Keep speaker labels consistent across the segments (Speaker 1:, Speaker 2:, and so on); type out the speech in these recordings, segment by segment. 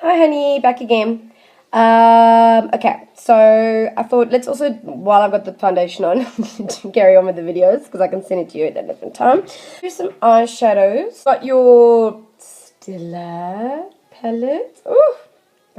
Speaker 1: Hi honey, back again. Okay, so I thought let's also, while I've got the foundation on, to carry on with the videos because I can send it to you at a different time. Do some eyeshadows. Got your Stila Palette. Ooh,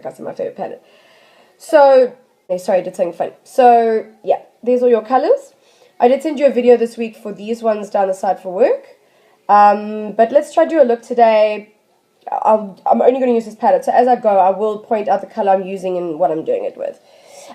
Speaker 1: that's my favorite palette. So, sorry, I did something funny. So, yeah, there's all your colors. I did send you a video this week for these ones down the side for work. But let's try to do a look today. I'm only going to use this palette, so as I go, I will point out the color I'm using and what I'm doing it with.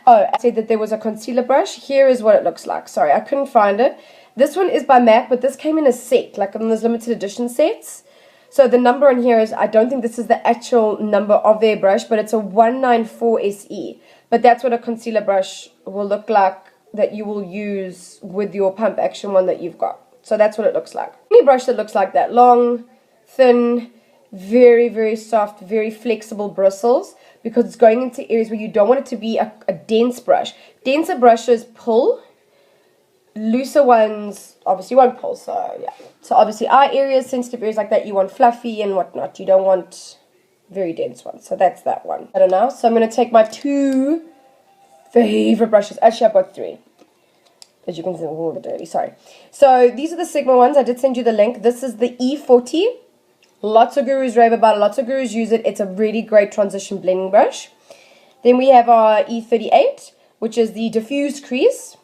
Speaker 1: Oh, I said that there was a concealer brush. Here is what it looks like. Sorry, I couldn't find it. This one is by MAC, but this came in a set, like in those limited edition sets. So the number on here is, I don't think this is the actual number of their brush, but it's a 194 SE. But that's what a concealer brush will look like that you will use with your pump action one that you've got. So that's what it looks like. Any brush that looks like that, long, thin, very, very soft, very flexible bristles, because it's going into areas where you don't want it to be a dense brush. Denser brushes pull, looser ones obviously won't pull, so yeah. So obviously eye areas, sensitive areas like that, you want fluffy and whatnot. You don't want very dense ones. So that's that one. I don't know. So I'm going to take my two favorite brushes. Actually, I've got three. As you can see, a little bit dirty, sorry. So these are the Sigma ones. I did send you the link. This is the E40. Lots of gurus rave about it. Lots of gurus use it. It's a really great transition blending brush. Then we have our E38, which is the diffused crease.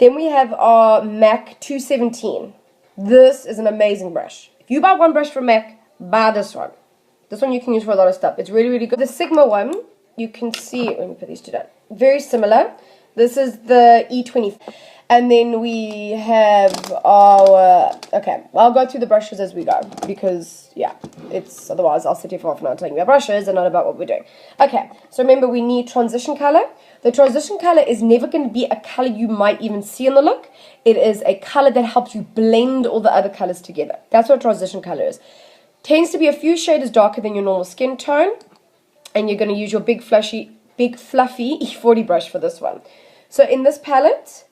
Speaker 1: Then we have our MAC 217. This is an amazing brush. If you buy one brush from MAC, buy this one. This one you can use for a lot of stuff. It's really, really good. The Sigma one, you can see, let me put these two down. Very similar. This is the E20. And then we have our, okay, I'll go through the brushes as we go, because, yeah, it's, otherwise I'll sit here for half an hour telling you about brushes and not about what we're doing. Okay, so remember we need transition color. The transition color is never going to be a color you might even see in the look. It is a color that helps you blend all the other colors together. That's what transition color is. Tends to be a few shades darker than your normal skin tone, and you're going to use your big fluffy E40 brush for this one. So in this palette,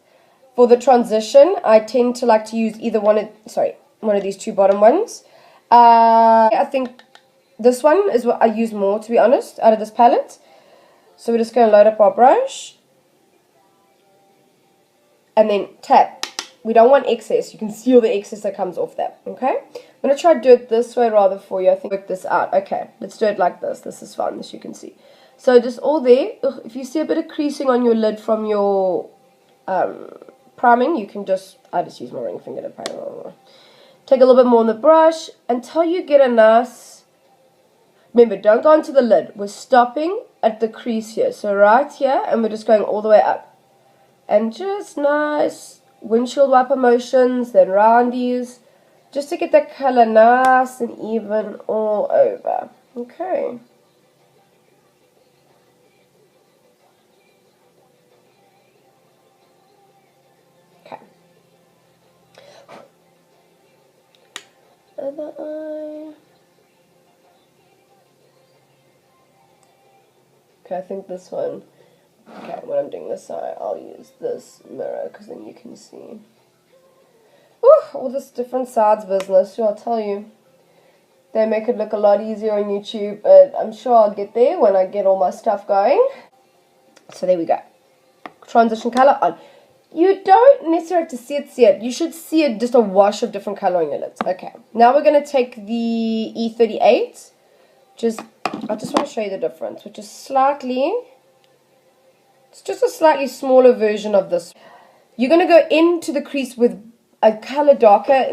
Speaker 1: for the transition, I tend to like to use either one of these two bottom ones. I think this one is what I use more, to be honest, out of this palette. So we're just going to load up our brush. And then tap. We don't want excess. You can see all the excess that comes off that, okay? I'm going to try to do it this way rather for you. I think work this out. Okay, let's do it like this. This is fun, as you can see. So just all there. If you see a bit of creasing on your lid from your priming, you can just, I just use my ring finger to prime. Take a little bit more on the brush until you get a nice, remember, don't go onto the lid. We're stopping at the crease here. So right here, and we're just going all the way up. And just nice windshield wiper motions, then roundies, just to get that color nice and even all over. Okay. Other eye. Okay, I think this one. Okay, when I'm doing this eye, I'll use this mirror because then you can see. Ooh, all this different sides business, I'll tell you. They make it look a lot easier on YouTube, but I'm sure I'll get there when I get all my stuff going. So there we go. Transition color on. You don't necessarily have to see it. You should see it, just a wash of different color on your lids. Okay, now we're going to take the E38. I just want to show you the difference, which is slightly, it's just a slightly smaller version of this. You're going to go into the crease with a color darker.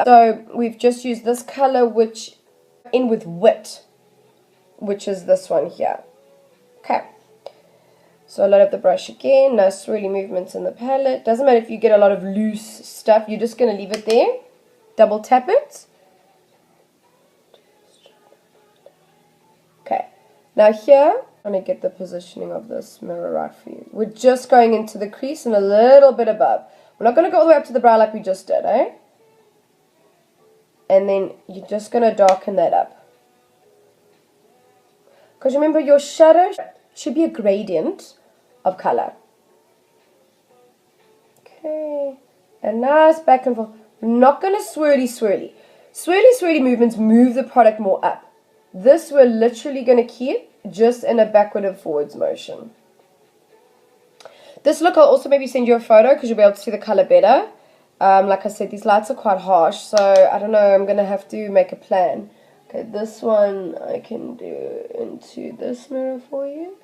Speaker 1: So we've just used this color, which in with Wit, which is this one here. Okay. So load up the brush again, nice swirly movements in the palette. Doesn't matter if you get a lot of loose stuff, you're just going to leave it there. Double tap it. Okay, now here, I'm going to get the positioning of this mirror right for you. We're just going into the crease and a little bit above. We're not going to go all the way up to the brow like we just did, eh? And then you're just going to darken that up. Because remember, your shadow should be a gradient of color. Okay, a nice back and forth. We're not going to swirly. Swirly movements move the product more up. This we're literally going to keep just in a backward and forwards motion. This look, I'll also maybe send you a photo because you'll be able to see the color better. Like I said, these lights are quite harsh, so I don't know, I'm going to have to make a plan. Okay, this one I can do into this mirror for you.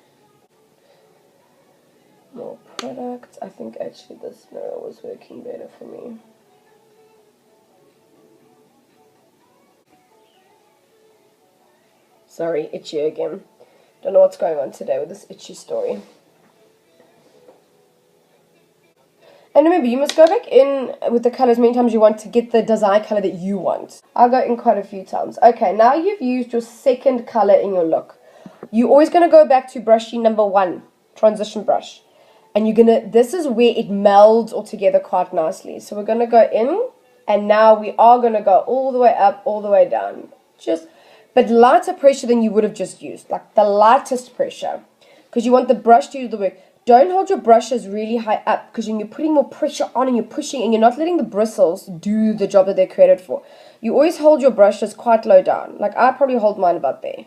Speaker 1: More product. I think actually this mirror was working better for me. Sorry, itchy again. Don't know what's going on today with this itchy story. And remember, you must go back in with the colors many times you want to get the desired color that you want. I'll go in quite a few times. Okay, now you've used your second color in your look. You're always going to go back to brushy number 1, transition brush. And you're going to, this is where it melds all together quite nicely. So we're going to go in, and now we are going to go all the way up, all the way down. But lighter pressure than you would have just used. Like the lightest pressure. Because you want the brush to do the work. Don't hold your brushes really high up, because when you're putting more pressure on and you're pushing and you're not letting the bristles do the job that they're created for. You always hold your brushes quite low down. Like I probably hold mine about there.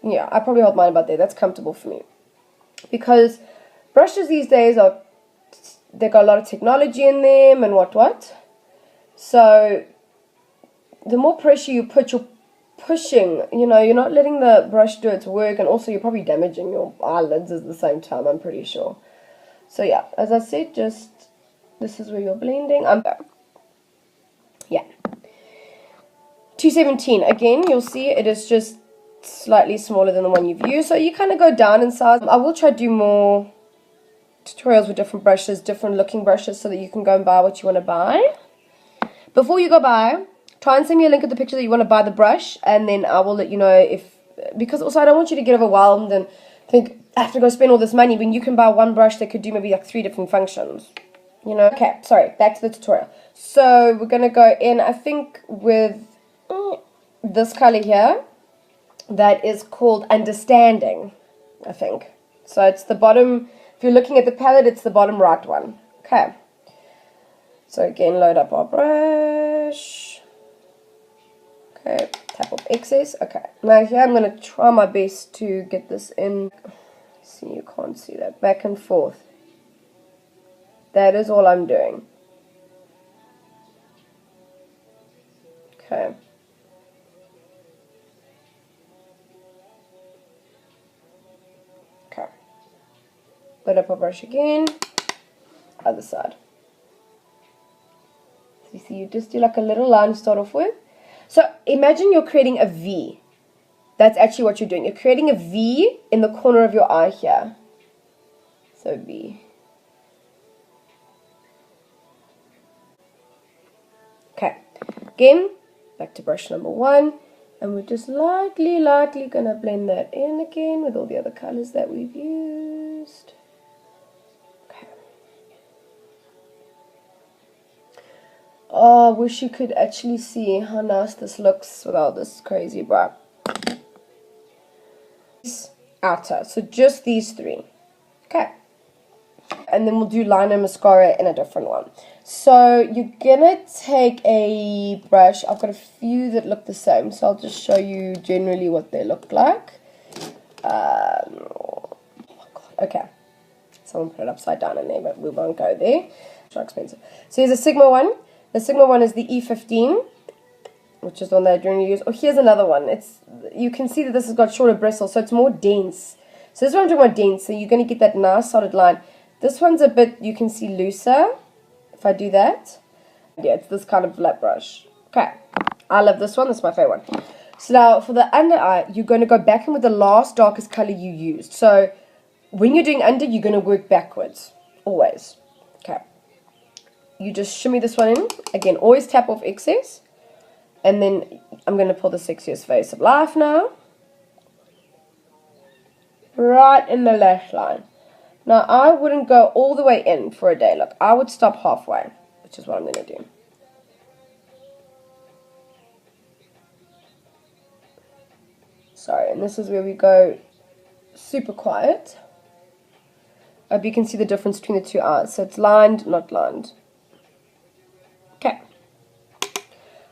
Speaker 1: Yeah, I probably hold mine about there. That's comfortable for me. Because brushes these days they got a lot of technology in them and what. So the more pressure you put, you're pushing, you know, you're not letting the brush do its work, and also you're probably damaging your eyelids at the same time, I'm pretty sure. So yeah, as I said, just this is where you're blending. Yeah, 217 again, you'll see it is just slightly smaller than the one you've used, so you kind of go down in size. I will try to do more tutorials with different brushes, different looking brushes, so that you can go and buy what you want to buy. Before you go buy, try and send me a link of the picture that you want to buy the brush, and then I will let you know if, because also I don't want you to get overwhelmed and think, I have to go spend all this money, when you can buy one brush that could do maybe like 3 different functions, you know. Okay, sorry, back to the tutorial. So we're going to go in, I think, with this color here, that is called Understanding, I think. So it's the bottom, if you're looking at the palette, it's the bottom right one. Okay. So again, load up our brush. Okay, tap off excess. Okay, now here I'm going to try my best to get this in. See, you can't see that. Back and forth. That is all I'm doing. Okay. Okay. Load up our brush again. Other side. So you see, you just do like a little line to start off with. So imagine you're creating a V. That's actually what you're doing. You're creating a V in the corner of your eye here. So V. Okay. Again, back to brush number 1. And we're just lightly going to blend that in again with all the other colors that we've used. Okay. Oh, I wish you could actually see how nice this looks without this crazy bright. Outer, so just these 3. Okay. And then we'll do liner mascara in a different one. So you're gonna take a brush. I've got a few that look the same, so I'll just show you generally what they look like. Oh my god, okay. Someone put it upside down in there, but we won't go there. It's not expensive. So here's a Sigma one. The Sigma one is the E15, which is the one that I generally use. Oh, here's another one. You can see that this has got shorter bristles, so it's more dense. So this one I'm talking about dense, so you're going to get that nice solid line. This one's a bit, you can see, looser, if I do that. Yeah, it's this kind of flat brush. Okay, I love this one. This is my favorite one. So now, for the under eye, you're going to go back in with the last darkest color you used. So when you're doing under, you're going to work backwards, always. Okay. You just shimmy this one in. Again, always tap off excess. And then I'm going to pull the sexiest face of life now. Right in the lash line. Now, I wouldn't go all the way in for a day look. I would stop halfway, which is what I'm going to do. Sorry, and this is where we go super quiet. I hope you can see the difference between the two eyes. So it's lined, not lined. Okay.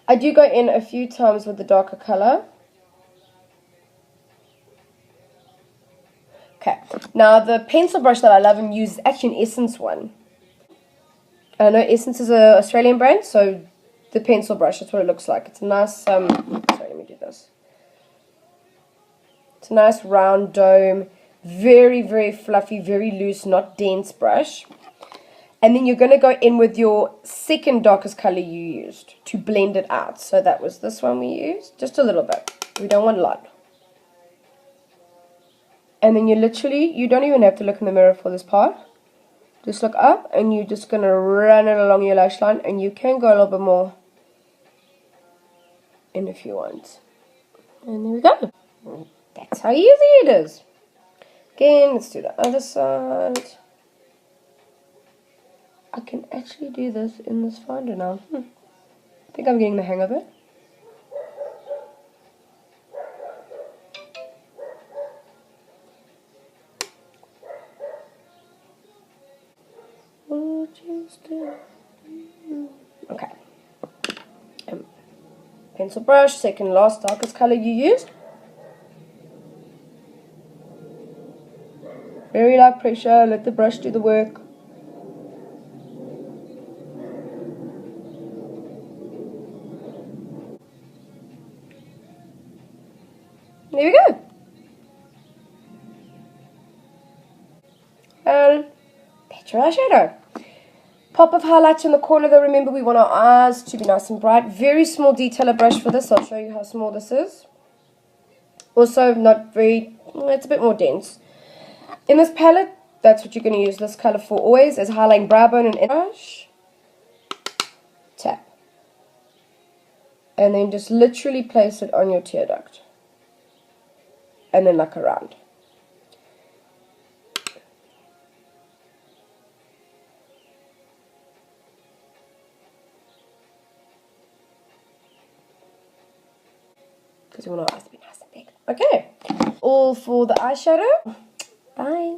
Speaker 1: I do go in a few times with the darker color. Okay, now the pencil brush that I love and use is actually an Essence one. I know Essence is an Australian brand, so the pencil brush, that's what it looks like. It's a nice, sorry, let me do this. It's a nice round dome, very, very fluffy, very loose, not dense brush. And then you're going to go in with your second darkest color you used to blend it out. So that was this one we used, just a little bit. We don't want a lot. And then you don't even have to look in the mirror for this part. Just look up and you're just going to run it along your lash line, and you can go a little bit more in if you want. And there we go. That's how easy it is. Again, let's do the other side. I can actually do this in this finder now. I think I'm getting the hang of it. Okay. Pencil brush, second last darkest color you used. Very light pressure, let the brush do the work. There we go. And that's your eyeshadow. Pop of highlights in the corner though. Remember, we want our eyes to be nice and bright. Very small detailer brush for this. I'll show you how small this is. Also not very, it's a bit more dense. In this palette, that's what you're going to use this color for always, is highlighting brow bone and brush. Tap. And then just literally place it on your tear duct. And then like around. Because we want our eyes to be nice and big. Okay. All for the eyeshadow. Bye.